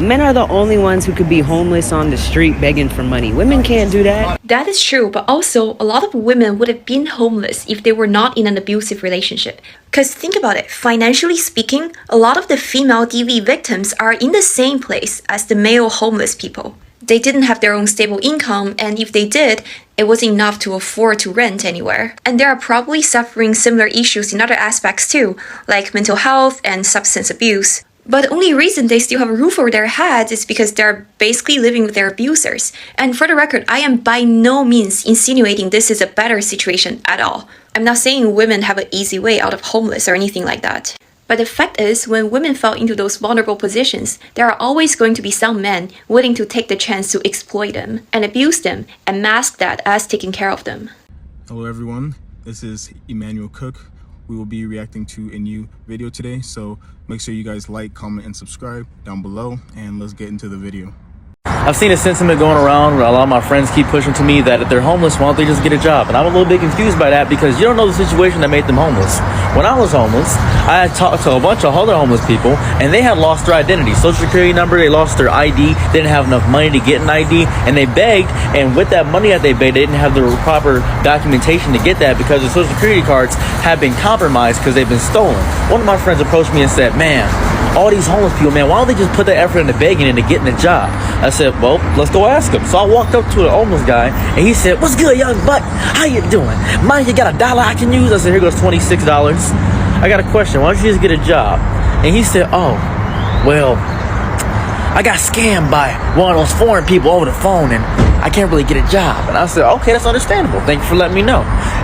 Men are the only ones who could be homeless on the street begging for money. Women can't do that. That is true, but also a lot of women would have been homeless if they were not in an abusive relationship. Because think about it, financially speaking, a lot of the female DV victims are in the same place as the male homeless people. They didn't have their own stable income, and if they did, it wasn't enough to afford to rent anywhere. And they are probably suffering similar issues in other aspects too, like mental health and substance abuse. But the only reason they still have a roof over their heads is because they're basically living with their abusers. And for the record, I am by no means insinuating this is a better situation at all. I'm not saying women have an easy way out of homeless or anything like that. But the fact is, when women fall into those vulnerable positions, there are always going to be some men willing to take the chance to exploit them and abuse them and mask that as taking care of them. Hello everyone, this is Emmanuel Cook. We will be reacting to a new video today, so make sure you guys like, comment, and subscribe down below, and let's get into the video. I've seen a sentiment going around where a lot of my friends keep pushing to me that if they're homeless, why don't they just get a job? And I'm a little bit confused by that because you don't know the situation that made them homeless. When I was homeless, I had talked to a bunch of other homeless people, and they had lost their identity, social security number, they lost their ID, they didn't have enough money to get an ID, and they begged, and with that money that they begged, they didn't have the proper documentation to get that because the social security cards had been compromised because they've been stolen. One of my friends approached me and said, man, all these homeless people, man, why don't they just put that effort into begging and into getting a job? I said, well, let's go ask him. So I walked up to the homeless guy, and he said, what's good, young buck? How you doing? Mind you got $1 I can use? I said, here goes $26. I got a question. Why don't you just get a job? And he said, oh, well, I got scammed by one of those foreign people over the phone, and I can't really get a job. And I said, okay, that's understandable. Thank you for letting me know.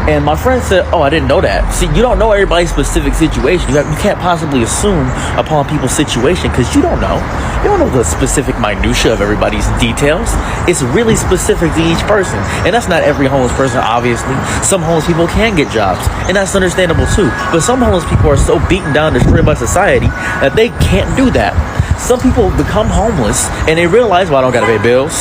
And my friend said, oh, I didn't know that. See, you don't know everybody's specific situation. You can't possibly assume upon people's situation because you don't know. You don't know the specific minutia of everybody's details. It's really specific to each person. And that's not every homeless person, obviously. Some homeless people can get jobs, and that's understandable too. But some homeless people are so beaten down and destroyed by society that they can't do that. Some people become homeless and they realize, well, I don't gotta pay bills.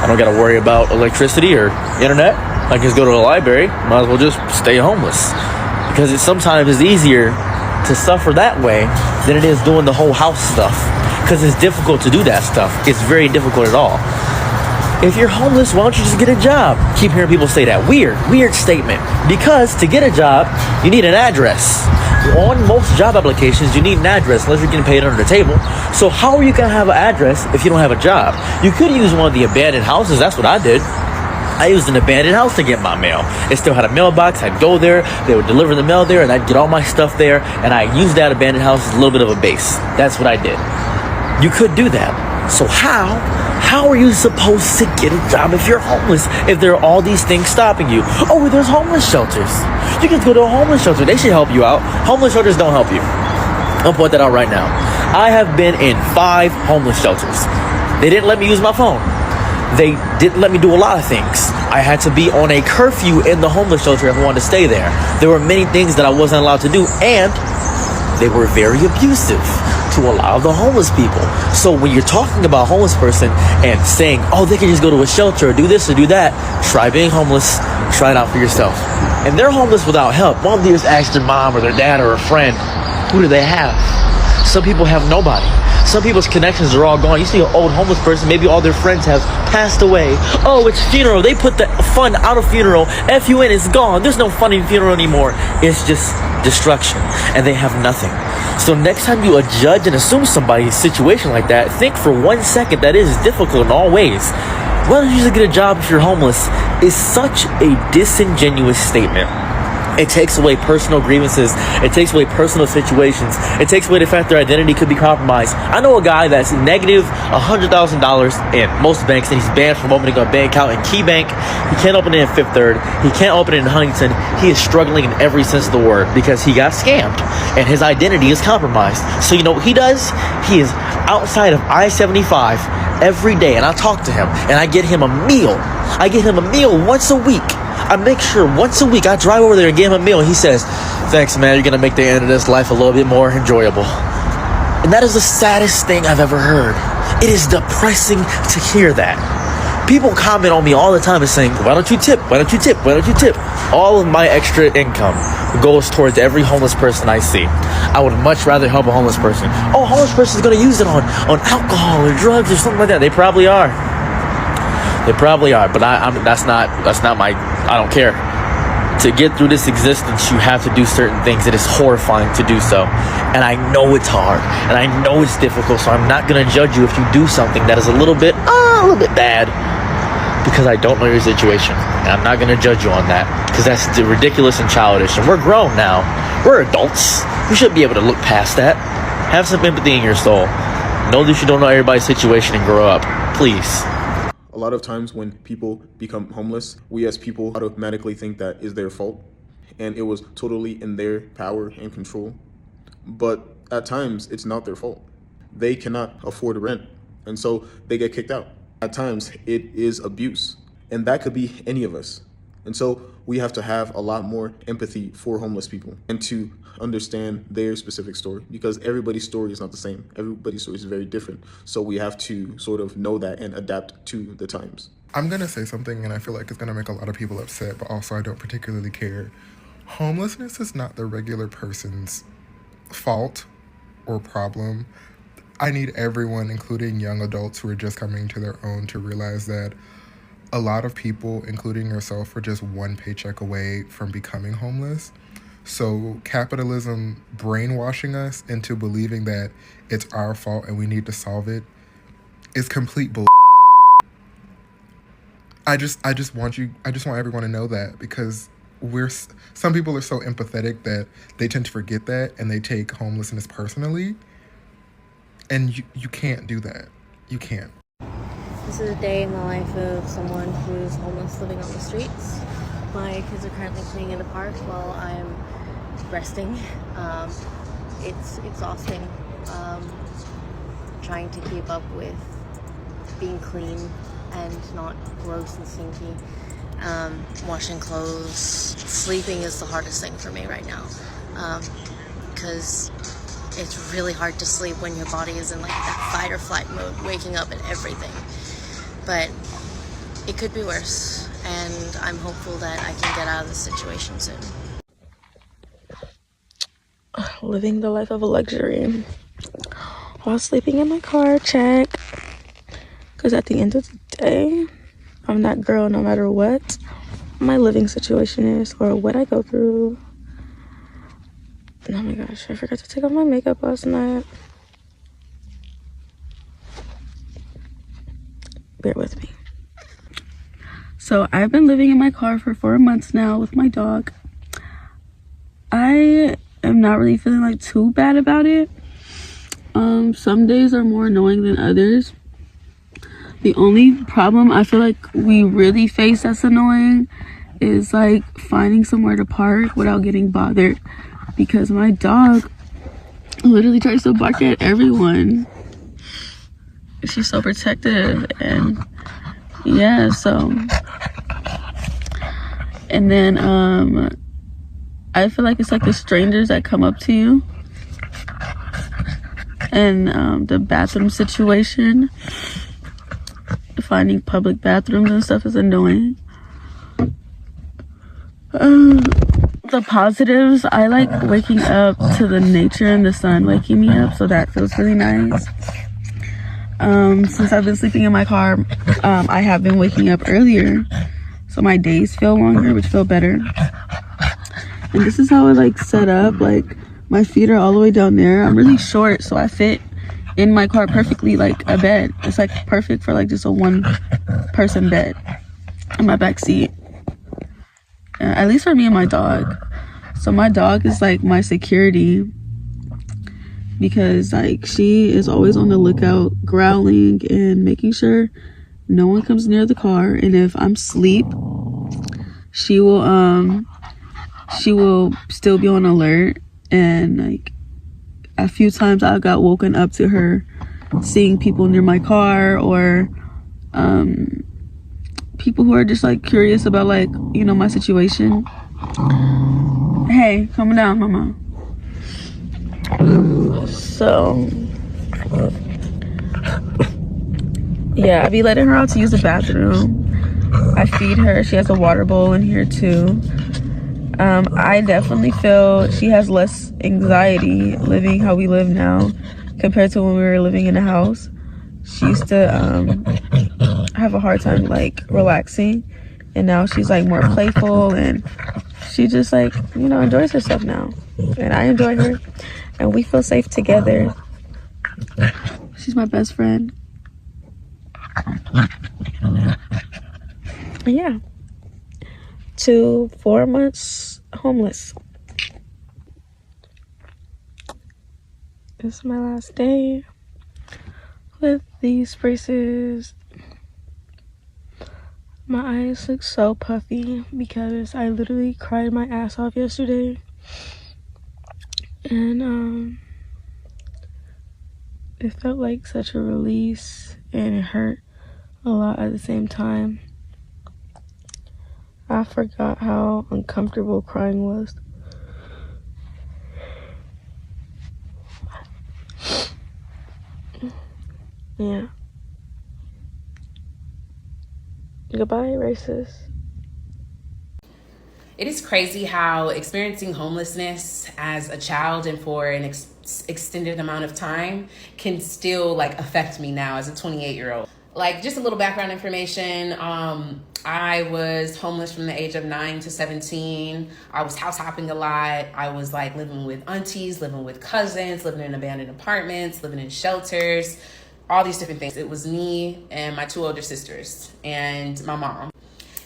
I don't gotta worry about electricity or internet. I can just go to the library, might as well just stay homeless. Because it sometimes is easier to suffer that way than it is doing the whole house stuff. Because it's difficult to do that stuff. It's very difficult at all. If you're homeless, why don't you just get a job? Keep hearing people say that. Weird statement. Because to get a job, you need an address. On most job applications, you need an address unless you're getting paid under the table. So how are you going to have an address if you don't have a job? You could use one of the abandoned houses. That's what I did. I used an abandoned house to get my mail. It still had a mailbox. I'd go there, they would deliver the mail there, and I'd get all my stuff there, and I used that abandoned house as a little bit of a base. That's what I did. You could do that. So how are you supposed to get a job if you're homeless, if there are all these things stopping you? Oh, there's homeless shelters. You can go to a homeless shelter. They should help you out. Homeless shelters don't help you. I'll point that out right now. I have been in 5 homeless shelters. They didn't let me use my phone. They didn't let me do a lot of things. I had to be on a curfew in the homeless shelter if I wanted to stay there. There were many things that I wasn't allowed to do, and they were very abusive to a lot of the homeless people. So when you're talking about a homeless person and saying, oh, they can just go to a shelter or do this or do that, try being homeless, try it out for yourself. And they're homeless without help. Why don't they just ask their mom or their dad or a friend, who do they have? Some people have nobody. Some people's connections are all gone. You see an old homeless person, maybe all their friends have passed away. Oh, it's funeral. They put the fun out of funeral. FUN is gone. There's no fun in funeral anymore. It's just destruction. And they have nothing. So next time you judge and assume somebody's situation like that, think for 1 second that it is difficult in all ways. Why don't you just get a job if you're homeless? Is such a disingenuous statement. It takes away personal grievances. It takes away personal situations. It takes away the fact their identity could be compromised. I know a guy that's negative $100,000 in most banks, and he's banned from opening a bank account in Key Bank. He can't open it in Fifth Third. He can't open it in Huntington. He is struggling in every sense of the word because he got scammed and his identity is compromised. So you know what he does? He is outside of I-75 every day, and I talk to him and I get him a meal. I get him a meal once a week. I make sure once a week I drive over there and give him a meal, and he says, thanks, man, you're going to make the end of this life a little bit more enjoyable. And that is the saddest thing I've ever heard. It is depressing to hear that. People comment on me all the time and saying, why don't you tip? Why don't you tip? Why don't you tip? All of my extra income goes towards every homeless person I see. I would much rather help a homeless person. Oh, a homeless person is going to use it on alcohol or drugs or something like that. They probably are. They probably are, but that's not my, I don't care. To get through this existence, you have to do certain things. It is horrifying to do so. And I know it's hard. And I know it's difficult. So I'm not going to judge you if you do something that is a little bit bad. Because I don't know your situation. And I'm not going to judge you on that. Because that's ridiculous and childish. And we're grown now. We're adults. We should be able to look past that. Have some empathy in your soul. Know that you don't know everybody's situation and grow up. Please. A lot of times when people become homeless, we as people automatically think that is their fault, and it was totally in their power and control. But at times, it's not their fault. They cannot afford rent, and so they get kicked out. At times, it is abuse, and that could be any of us. And so we have to have a lot more empathy for homeless people and to understand their specific story, because everybody's story is not the same. Everybody's story is very different. So we have to sort of know that and adapt to the times. I'm going to say something, and I feel like it's going to make a lot of people upset, but also I don't particularly care. Homelessness is not the regular person's fault or problem. I need everyone, including young adults who are just coming to their own, to realize that a lot of people, including yourself, are just one paycheck away from becoming homeless. So capitalism brainwashing us into believing that it's our fault and we need to solve it is complete bull. I just want everyone to know that, because some people are so empathetic that they tend to forget that and they take homelessness personally. And you can't do that. You can't. This is a day in the life of someone who's homeless living on the streets. My kids are currently playing in the park while I'm resting. It's exhausting, trying to keep up with being clean and not gross and stinky. Washing clothes, sleeping is the hardest thing for me right now, because it's really hard to sleep when your body is in like that fight or flight mode, waking up and everything. But it could be worse, and I'm hopeful that I can get out of this situation soon. Living the life of a luxury while sleeping in my car, check. Because at the end of the day, I'm that girl no matter what my living situation is or what I go through. Oh my gosh, I forgot to take off my makeup last night. Bear with me. So I've been living in my car for 4 months now with my dog. I am not really feeling like too bad about it. Some days are more annoying than others. The only problem I feel like we really face that's annoying is like finding somewhere to park without getting bothered, because my dog literally tries to bark at everyone. She's so protective, and yeah, so, and then I feel like it's like the strangers that come up to you, and the bathroom situation, finding public bathrooms and stuff is annoying. The positives, I like waking up to the nature and the sun waking me up, so that feels really nice. Since I've been sleeping in my car, I have been waking up earlier, so my days feel longer, which feel better. And this is how I like set up, like my feet are all the way down there. I'm really short, so I fit in my car perfectly like a bed. It's like perfect for like just a one person bed in my back seat. At least for me and my dog. So my dog is like my security, because like she is always on the lookout, growling and making sure no one comes near the car. And if I'm asleep, she will still be on alert. And like a few times I got woken up to her seeing people near my car, or people who are just like curious about like, you know, my situation. Hey, calm down, mama. So Yeah, I be letting her out to use the bathroom. I feed her. She has a water bowl in here too. I definitely feel she has less anxiety living how we live now compared to when we were living in a house. She used to have a hard time like relaxing, and now she's like more playful, and she just like, you know, enjoys herself now. And I enjoy her, and we feel safe together. She's my best friend. Yeah. 4 months homeless. This is my last day with these braces. My eyes look so puffy because I literally cried my ass off yesterday. And it felt like such a release, and it hurt a lot at the same time. I forgot how uncomfortable crying was. Yeah. Goodbye, racist. It is crazy how experiencing homelessness as a child and for an extended amount of time can still like affect me now as a 28-year-old. Like, just a little background information. I was homeless from the age of 9 to 17. I was house hopping a lot. I was like living with aunties, living with cousins, living in abandoned apartments, living in shelters, all these different things. It was me and my 2 older sisters and my mom.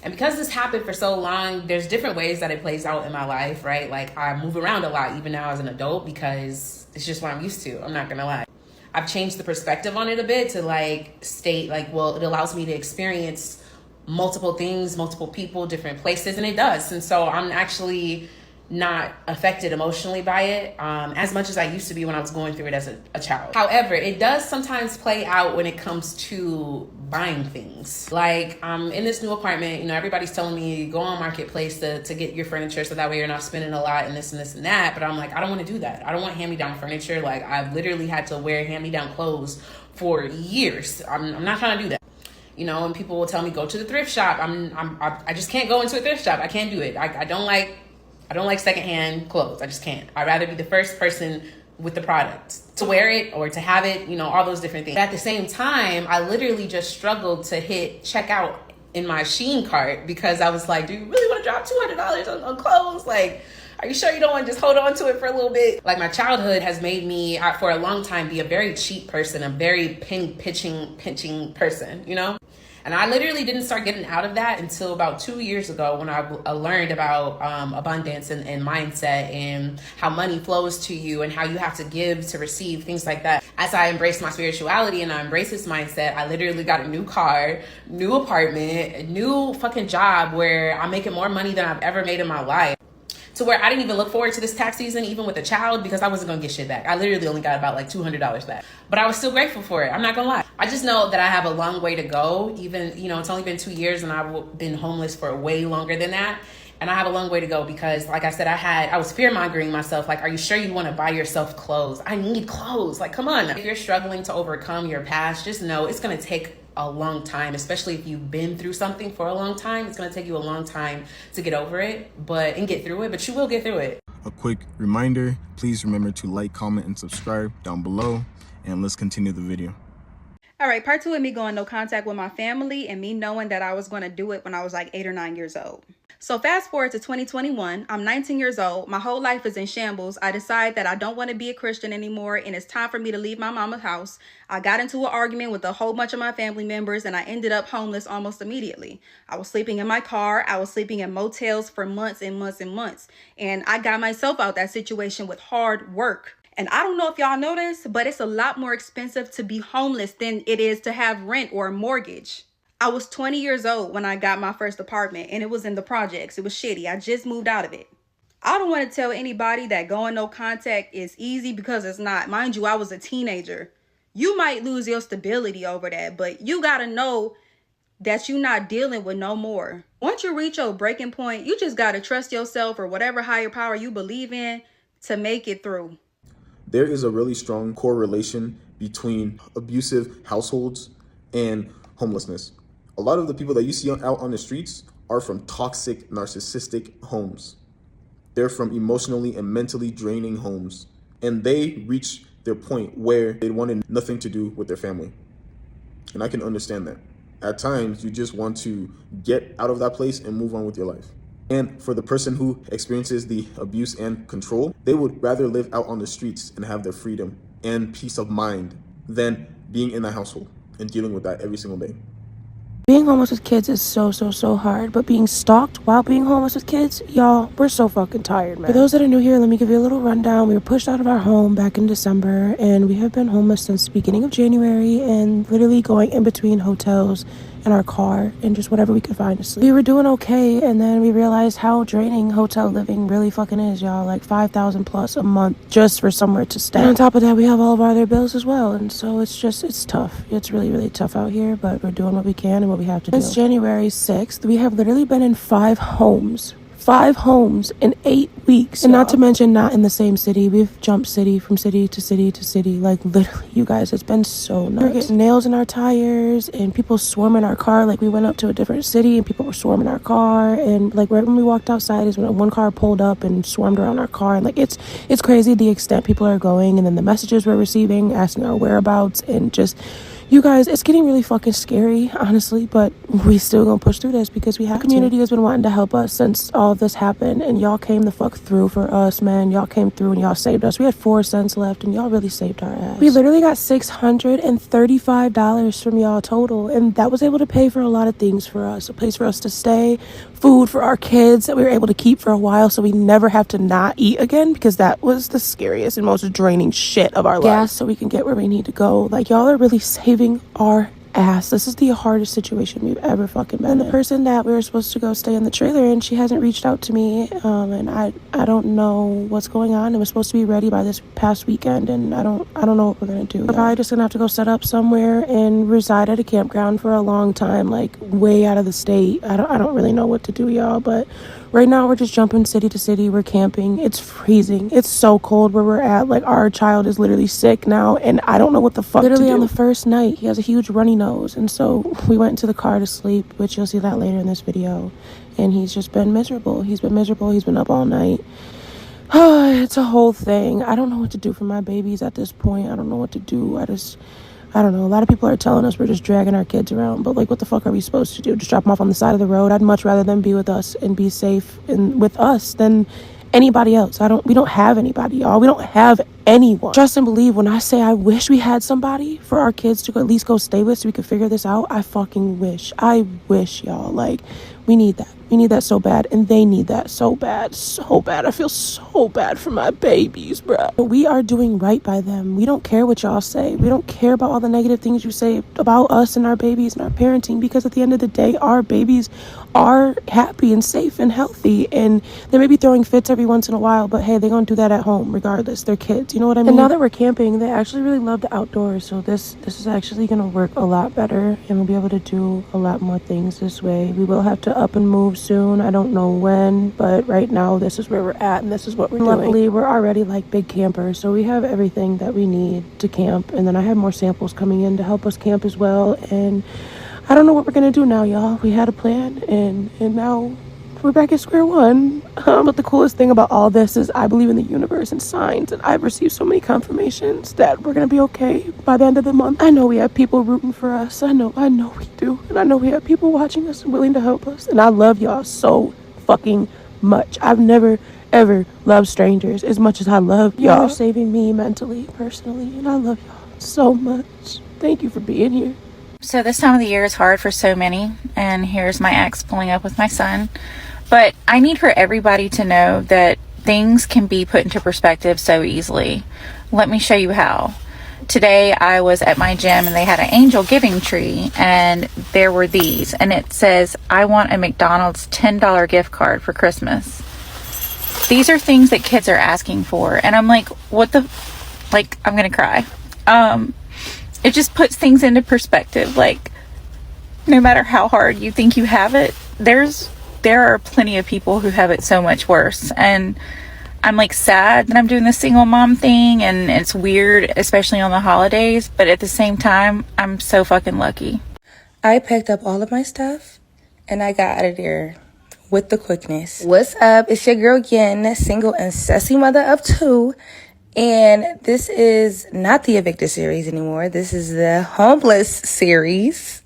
And because this happened for so long, there's different ways that it plays out in my life, right? Like, I move around a lot, even now as an adult, because it's just what I'm used to. I'm not gonna lie. I've changed the perspective on it a bit to like state like, well, it allows me to experience multiple things, multiple people, different places, and it does. And so I'm actually not affected emotionally by it as much as I used to be when I was going through it as a child. However, it does sometimes play out when it comes to buying things. Like, in this new apartment, you know, everybody's telling me go on Marketplace to get your furniture so that way you're not spending a lot and this and this and that. But I'm like, I don't want to do that. I don't want hand-me-down furniture. Like, I've literally had to wear hand-me-down clothes for years. I'm not trying to do that. You know, and people will tell me go to the thrift shop. I just can't go into a thrift shop. I can't do it. I don't like secondhand clothes. I just can't. I'd rather be the first person with the product to wear it or to have it, you know, all those different things. But at the same time, I literally just struggled to hit checkout in my Shein cart because I was like, do you really want to drop $200 on clothes? Like, are you sure you don't want to just hold on to it for a little bit? Like, my childhood has made me, for a long time, be a very cheap person, a very pinching person, you know? And I literally didn't start getting out of that until about 2 years ago when I learned about abundance and mindset and how money flows to you and how you have to give to receive, things like that. As I embraced my spirituality and I embraced this mindset, I literally got a new car, new apartment, a new fucking job where I'm making more money than I've ever made in my life. To where I didn't even look forward to this tax season, even with a child, because I wasn't gonna get shit back. I literally only got about like $200 back. But I was still grateful for it. I'm not gonna lie. I just know that I have a long way to go. Even, you know, it's only been 2 years and I've been homeless for way longer than that. And I have a long way to go because, like I said, I was fear-mongering myself. Like, are you sure you want to buy yourself clothes? I need clothes. Like, come on. If you're struggling to overcome your past, just know it's going to take a long time, especially if you've been through something for a long time. It's going to take you a long time to get over it and get through it, but you will get through it. A quick reminder, please remember to like, comment, and subscribe down below, and let's continue the video. All right, part 2 of me going no contact with my family and me knowing that I was going to do it when I was like 8 or 9 years old. So fast forward to 2021, I'm 19 years old. My whole life is in shambles. I decide that I don't want to be a Christian anymore and it's time for me to leave my mama's house. I got into an argument with a whole bunch of my family members and I ended up homeless almost immediately. I was sleeping in my car. I was sleeping in motels for months and months and months. And I got myself out that situation with hard work. And I don't know if y'all know this, but it's a lot more expensive to be homeless than it is to have rent or a mortgage. I was 20 years old when I got my first apartment and it was in the projects. It was shitty. I just moved out of it. I don't want to tell anybody that going no contact is easy because it's not. Mind you, I was a teenager. You might lose your stability over that, but you got to know that you're not dealing with no more. Once you reach your breaking point, you just got to trust yourself or whatever higher power you believe in to make it through. There is a really strong correlation between abusive households and homelessness. A lot of the people that you see out on the streets are from toxic, narcissistic homes. They're from emotionally and mentally draining homes. And they reach their point where they wanted nothing to do with their family. And I can understand that. At times, you just want to get out of that place and move on with your life. And for the person who experiences the abuse and control, they would rather live out on the streets and have their freedom and peace of mind than being in that household and dealing with that every single day. Being homeless with kids is so hard, but being stalked while being homeless with kids, y'all, we're so fucking tired, man. For those that are new here, let me give you a little rundown. We were pushed out of our home back in December, and we have been homeless since the beginning of January, and literally going in between hotels in our car and just whatever we could find to sleep. We were doing okay, and then we realized how draining hotel living really fucking is, y'all. Like $5,000 plus a month just for somewhere to stay. And on top of that, we have all of our other bills as well, and so it's tough. It's really tough out here, but we're doing what we can and what we have to do. Since January 6th, we have literally been in 5 homes in 8 weeks, and not to mention not in the same city. We've jumped city from city to city to city, like literally, you guys, it's been so nuts. We're getting nails in our tires and people swarming our car. Like we went up to a different city and people were swarming our car, and like right when we walked outside is when one car pulled up and swarmed around our car, and like it's crazy the extent people are going, and then the messages we're receiving asking our whereabouts, and just, you guys, it's getting really fucking scary, honestly, but we still gonna push through this because we have to. The community has been wanting to help us since all of this happened, and y'all came the fuck through for us, man. Y'all came through and y'all saved us. We had 4 cents left and y'all really saved our ass. We literally got $635 from y'all total, and that was able to pay for a lot of things for us. A place for us to stay, food for our kids that we were able to keep for a while so we never have to not eat again, because that was the scariest and most draining shit of our lives. Gas so we can get where we need to go. Like, y'all are really saving our ass. This is the hardest situation we've ever fucking been in. And the person that we were supposed to go stay in the trailer, and she hasn't reached out to me, and I don't know what's going on. It was supposed to be ready by this past weekend, and I don't know what we're gonna do. We're probably just gonna have to go set up somewhere and reside at a campground for a long time, like way out of the state. I don't really know what to do, y'all, but right now we're just jumping city to city. We're camping. It's freezing. It's so cold where we're at. Like, our child is literally sick now, and I don't know what the fuck literally to do. On the first night, he has a huge runny nose, and so we went into the car to sleep, which you'll see that later in this video, and he's just been miserable. He's been up all night. It's a whole thing. I don't know what to do for my babies at this point. I don't know what to do. I don't know. A lot of people are telling us we're just dragging our kids around, but like, what the fuck are we supposed to do? Just drop them off on the side of the road? I'd much rather them be with us and be safe and with us than anybody else. We don't have anybody, y'all. We don't have anyone. Trust and believe when I say I wish we had somebody for our kids to at least go stay with so we could figure this out. I fucking wish. I wish, y'all. Like, we need that. We need that so bad, and they need that so bad, so bad. I feel so bad for my babies, bro. But we are doing right by them. We don't care what y'all say. We don't care about all the negative things you say about us and our babies and our parenting, because at the end of the day, our babies are happy and safe and healthy, and they may be throwing fits every once in a while, but hey, they're gonna do that at home regardless. They're kids, you know what I mean? And now that we're camping, they actually really love the outdoors, so this is actually gonna work a lot better, and we'll be able to do a lot more things this way. We will have to up and move soon. I don't know when, but right now this is where we're at, and this is what we're doing. Luckily, we're already like big campers, so we have everything that we need to camp, and then I have more samples coming in to help us camp as well, and I don't know what we're gonna do now, y'all. We had a plan, and now we're back at square one. But the coolest thing about all this is I believe in the universe and signs, and I've received so many confirmations that we're gonna be okay by the end of the month. I know we have people rooting for us. I know we do, and I know we have people watching us and willing to help us, and I love y'all so fucking much. I've never ever loved strangers as much as I love y'all. Y'all are saving me mentally, personally, and I love y'all so much. Thank you for being here. So this time of the year is hard for so many, and here's my ex pulling up with my son. But I need for everybody to know that things can be put into perspective so easily. Let me show you how. Today I was at my gym and they had an angel giving tree, and there were these, and it says, I want a McDonald's $10 gift card for Christmas. These are things that kids are asking for, and I'm like, what the, like, I'm gonna cry. It just puts things into perspective. Like, no matter how hard you think you have it, there are plenty of people who have it so much worse. And I'm like sad that I'm doing this single mom thing, and it's weird, especially on the holidays, but at the same time, I'm so fucking lucky. I packed up all of my stuff and I got out of there with the quickness. What's up? It's your girl Yen, single and sassy mother of 2. And this is not the Evicted series anymore. This is the Homeless series.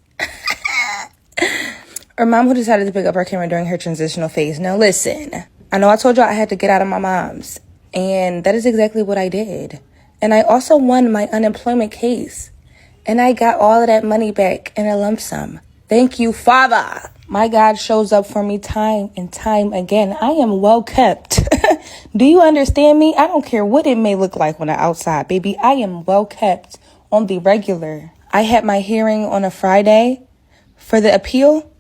Or mom who decided to pick up her camera during her transitional phase. Now listen, I know I told y'all I had to get out of my mom's. And that is exactly what I did. And I also won my unemployment case. And I got all of that money back in a lump sum. Thank you, Father. My God shows up for me time and time again. I am well kept. Do you understand me? I don't care what it may look like on the outside, baby. I am well kept on the regular. I had my hearing on a Friday for the appeal.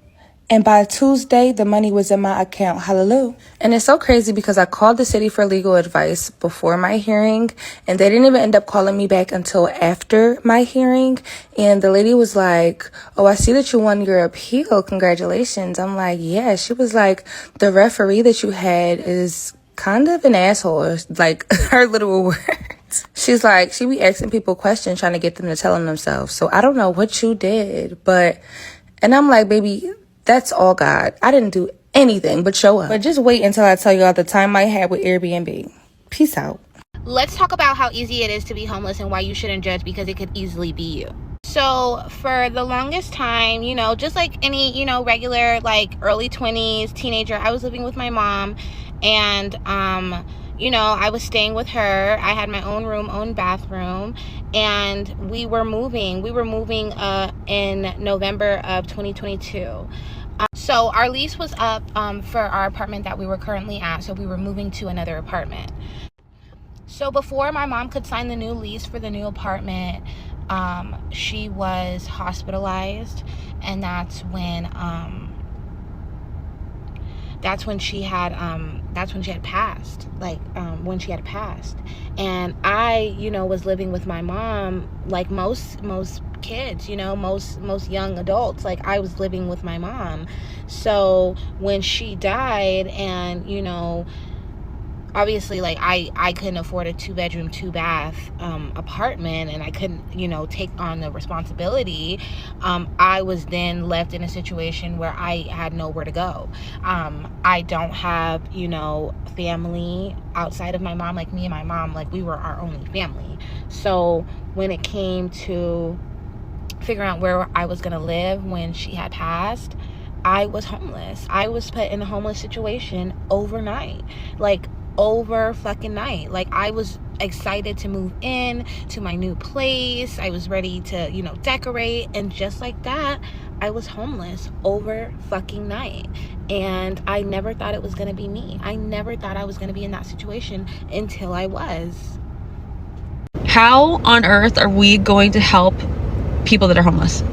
And by Tuesday, the money was in my account. Hallelujah. And it's so crazy because I called the city for legal advice before my hearing. And they didn't even end up calling me back until after my hearing. And the lady was like, oh, I see that you won your appeal. Congratulations. I'm like, yeah. She was like, the referee that you had is kind of an asshole. Like her literal words. She's like, she be asking people questions trying to get them to tell them themselves. So I don't know what you did. And I'm like, baby, that's all God. I didn't do anything but show up. But just wait until I tell y'all the time I had with Airbnb. Peace out. Let's talk about how easy it is to be homeless and why you shouldn't judge because it could easily be you. So for the longest time, just like any, regular, like early 20s, teenager, I was living with my mom and, I was staying with her. I had my own room, own bathroom, and we were moving. We were moving in November of 2022. So our lease was up for our apartment that we were currently at, so we were moving to another apartment. So before my mom could sign the new lease for the new apartment, she was hospitalized, and that's when she had passed, when she had passed. And I, was living with my mom like most kids, most young adults. Like I was living with my mom. So when she died and, obviously like I couldn't afford a 2-bedroom, 2-bath apartment, and I couldn't, take on the responsibility. I was then left in a situation where I had nowhere to go. I don't have, family outside of my mom. Like me and my mom, like we were our only family. So when it came to figuring out where I was gonna live when she had passed, I was homeless. I was put in a homeless situation overnight. Like over fucking night. Like I was excited to move in to my new place. I was ready to, decorate, and just like that, I was homeless over fucking night. And I never thought it was gonna be me. I never thought I was gonna be in that situation until I was. How on earth are we going to help people that are homeless?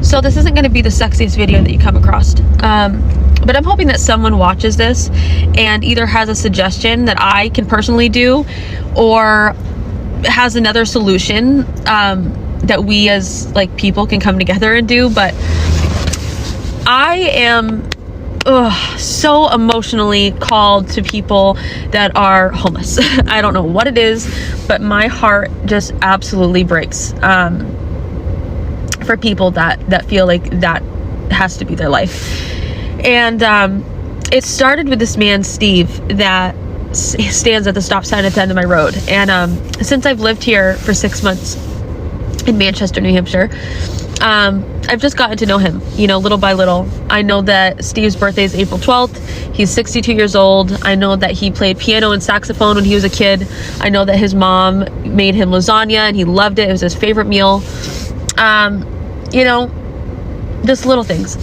So this isn't going to be the sexiest video that you come across, but I'm hoping that someone watches this and either has a suggestion that I can personally do, or has another solution that we as like people can come together and do. But I am so emotionally called to people that are homeless. I don't know what it is, but my heart just absolutely breaks for people that feel like that has to be their life. And it started with this man, Steve, that stands at the stop sign at the end of my road. And since I've lived here for 6 months in Manchester, New Hampshire, I've just gotten to know him, little by little. I know that Steve's birthday is April 12th. He's 62 years old. I know that he played piano and saxophone when he was a kid. I know that his mom made him lasagna and he loved it. It was his favorite meal. Just little things.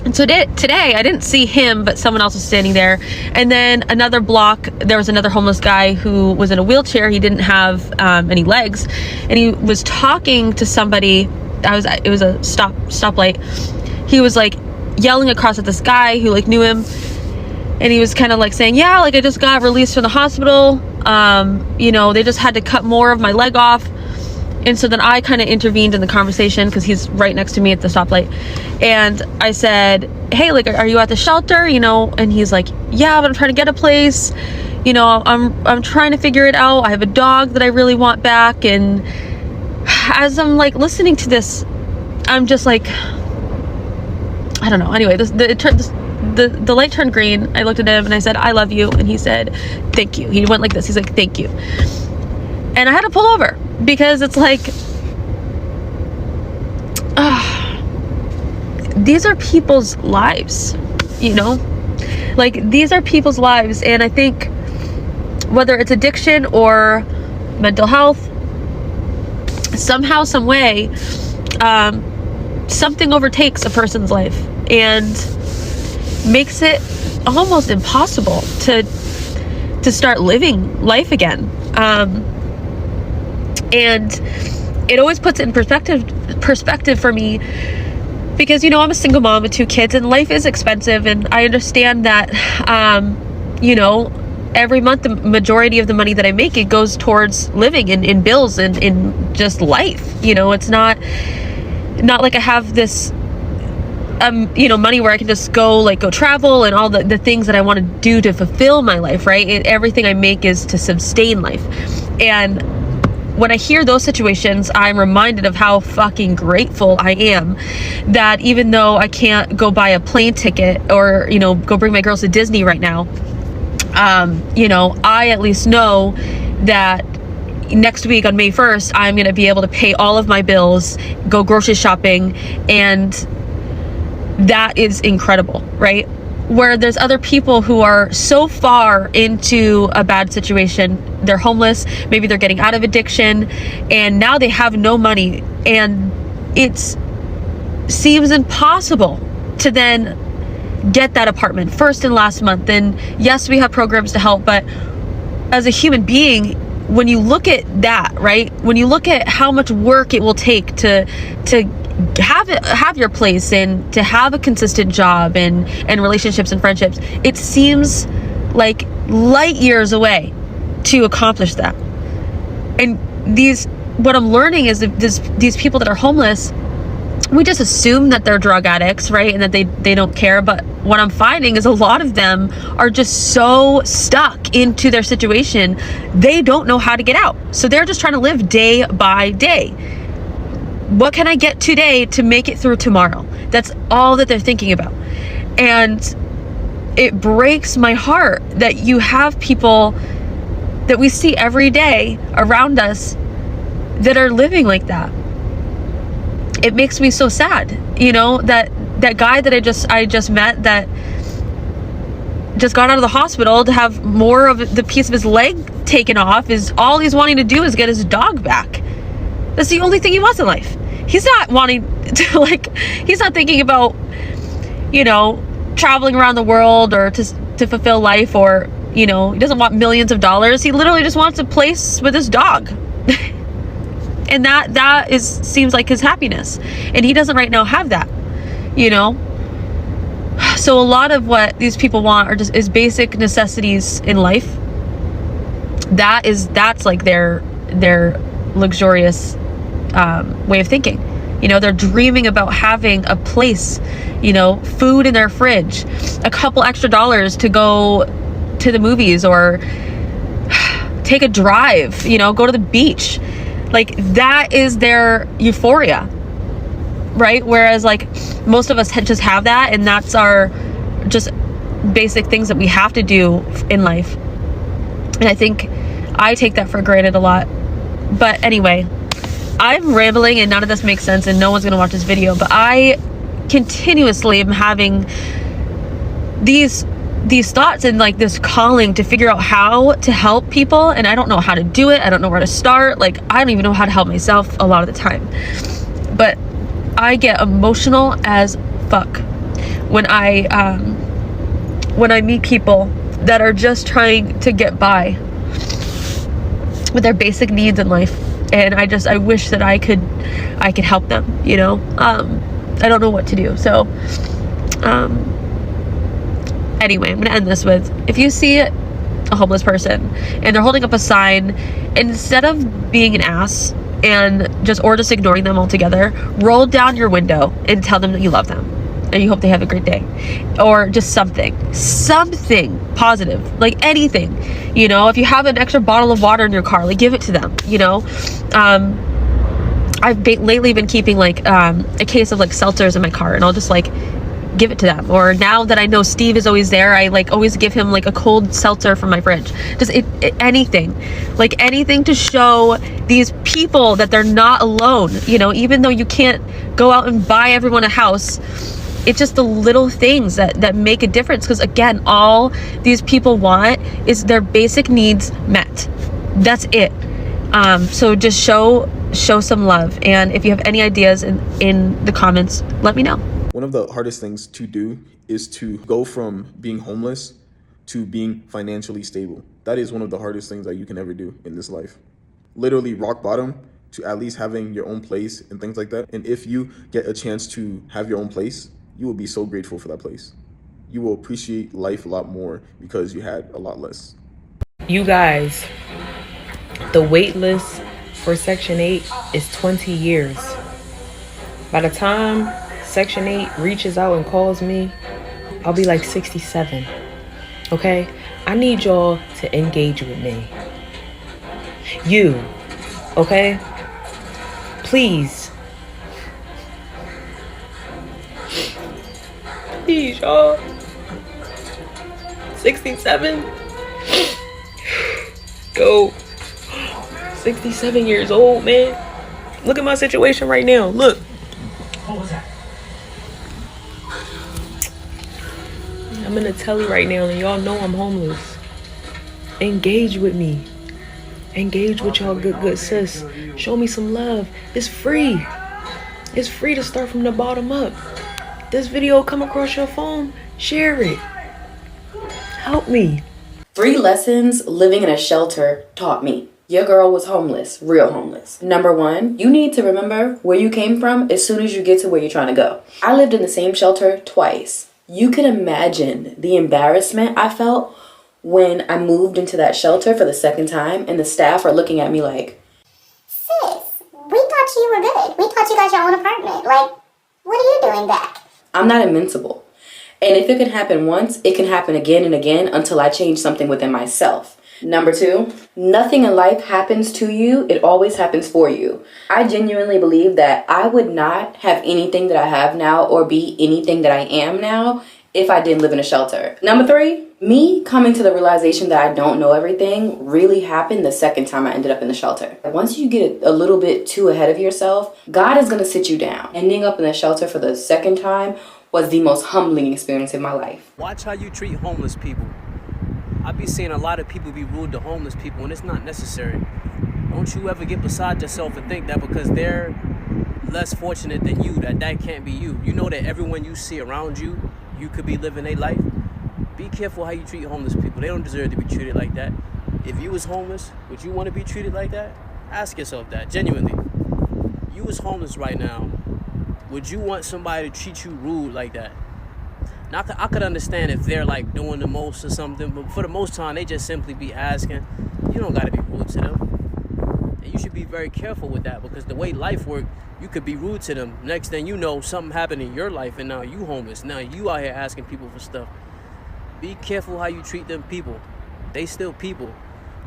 And so today I didn't see him, but someone else was standing there. And then another block, there was another homeless guy who was in a wheelchair. He didn't have any legs, and he was talking to somebody. It was a stoplight. He was like yelling across at this guy who like knew him, and he was kind of like saying, yeah, like I just got released from the hospital. They just had to cut more of my leg off. And so then I kind of intervened in the conversation because he's right next to me at the stoplight. And I said, hey, like, are you at the shelter? And he's like, yeah, but I'm trying to get a place. I'm trying to figure it out. I have a dog that I really want back. And as I'm like listening to this, I'm just like, I don't know. Anyway, the light turned green. I looked at him and I said, I love you. And he said, thank you. He went like this. He's like, thank you. And I had to pull over because it's like, these are people's lives, you know? Like, these are people's lives. And I think whether it's addiction or mental health, somehow, some way, something overtakes a person's life and makes it almost impossible to start living life again. And it always puts it in perspective for me, because, you know, I'm a single mom with 2 kids and life is expensive, and I understand that, you know, every month the majority of the money that I make, it goes towards living and in bills and in just life. You know, it's not like I have this you know, money where I can just go travel and all the things that I want to do to fulfill my life, right? Everything I make is to sustain life. And when I hear those situations, I'm reminded of how fucking grateful I am that even though I can't go buy a plane ticket or, you know, go bring my girls to Disney right now, you know, I at least know that next week on May 1st, I'm going to be able to pay all of my bills, go grocery shopping, and that is incredible, right? Where there's other people who are so far into a bad situation, they're homeless, maybe they're getting out of addiction, and now they have no money, and it seems impossible to then get that apartment first and last month. And yes, we have programs to help, but as a human being, when you look at that, right, when you look at how much work it will take to have your place and to have a consistent job and relationships and friendships, it seems like light years away to accomplish that. And what I'm learning is that these people that are homeless, we just assume that they're drug addicts, right? And that they don't care. But what I'm finding is a lot of them are just so stuck into their situation, they don't know how to get out. So they're just trying to live day by day. What can I get today to make it through tomorrow? That's all that they're thinking about. And it breaks my heart that you have people that we see every day around us that are living like that. It makes me so sad, you know, that guy that I just met that just got out of the hospital to have more of the piece of his leg taken off, is all he's wanting to do is get his dog back. That's the only thing he wants in life. He's not wanting to, he's not thinking about, you know, traveling around the world or to fulfill life, or, you know, he doesn't want millions of dollars. He literally just wants a place with his dog. And that seems like his happiness. And he doesn't right now have that, you know? So a lot of what these people want is basic necessities in life. That's like their luxurious way of thinking. You know, they're dreaming about having a place, you know, food in their fridge, a couple extra dollars to go to the movies or take a drive, you know, go to the beach. Like, that is their euphoria, right? Whereas most of us just have that, and that's our just basic things that we have to do in life. And I think I take that for granted a lot. But anyway, I'm rambling and none of this makes sense and no one's gonna watch this video, but I continuously am having these thoughts and this calling to figure out how to help people, and I don't know how to do it. I don't know where to start. I don't even know how to help myself a lot of the time. But I get emotional as fuck when I meet people that are just trying to get by with their basic needs in life, and I wish that I could help them, you know. I don't know what to do. So anyway, I'm gonna end this with, if you see a homeless person and they're holding up a sign, instead of being an ass and just ignoring them altogether, roll down your window and tell them that you love them and you hope they have a great day, or just something positive, anything, you know. If you have an extra bottle of water in your car, give it to them, you know. I've lately been keeping a case of seltzers in my car, and I'll just give it to them. Or now that I know Steve is always there, I like always give him like a cold seltzer from my fridge. Just anything, like anything to show these people that they're not alone, you know, even though you can't go out and buy everyone a house. It's just the little things that make a difference, because again, all these people want is their basic needs met. That's it. So just show some love, and if you have any ideas in the comments, let me know. One of the hardest things to do is to go from being homeless to being financially stable. That is one of the hardest things that you can ever do in this life. Literally rock bottom to at least having your own place and things like that. And if you get a chance to have your own place, you will be so grateful for that place. You will appreciate life a lot more because you had a lot less. You guys, the wait list for Section 8 is 20 years. By the time Section 8 reaches out and calls me, I'll be like 67. Okay? I need y'all to engage with me. You, okay? Please. Please, y'all. 67. Yo. 67 years old, man. Look at my situation right now. Look. What was that? I'm in a telly right now, and y'all know I'm homeless. Engage with me. Engage with y'all good sis. Show me some love. It's free. It's free to start from the bottom up. This video come across your phone, share it. Help me. 3 lessons living in a shelter taught me. Your girl was homeless, real homeless. Number 1, you need to remember where you came from as soon as you get to where you're trying to go. I lived in the same shelter twice. You can imagine the embarrassment I felt when I moved into that shelter for the second time and the staff are looking at me like, sis, we thought you were good. We thought you got your own apartment. Like, what are you doing back? I'm not invincible. And if it can happen once, it can happen again and again until I change something within myself. Number 2, nothing in life happens to you. It always happens for you. I genuinely believe that I would not have anything that I have now or be anything that I am now if I didn't live in a shelter. Number 3, me coming to the realization that I don't know everything really happened the second time I ended up in the shelter. Once you get a little bit too ahead of yourself, God is going to sit you down. Ending up in the shelter for the second time was the most humbling experience in my life. Watch how you treat homeless people. I be seeing a lot of people be rude to homeless people, and it's not necessary. Don't you ever get beside yourself and think that because they're less fortunate than you, that can't be you. You know that everyone you see around you, you could be living a life. Be careful how you treat homeless people. They don't deserve to be treated like that. If you was homeless, would you want to be treated like that? Ask yourself that, genuinely. You was homeless right now. Would you want somebody to treat you rude like that? Now, I could understand if they're like doing the most or something, but for the most time, they just simply be asking. You don't got to be rude to them. And you should be very careful with that, because the way life works, you could be rude to them. Next thing you know, something happened in your life and now you homeless. Now you out here asking people for stuff. Be careful how you treat them people. They still people.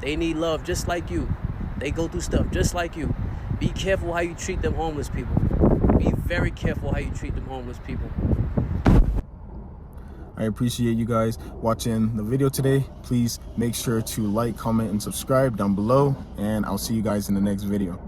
They need love just like you. They go through stuff just like you. Be careful how you treat them homeless people. Be very careful how you treat them homeless people. I appreciate you guys watching the video today. Please make sure to like, comment, and subscribe down below, and I'll see you guys in the next video.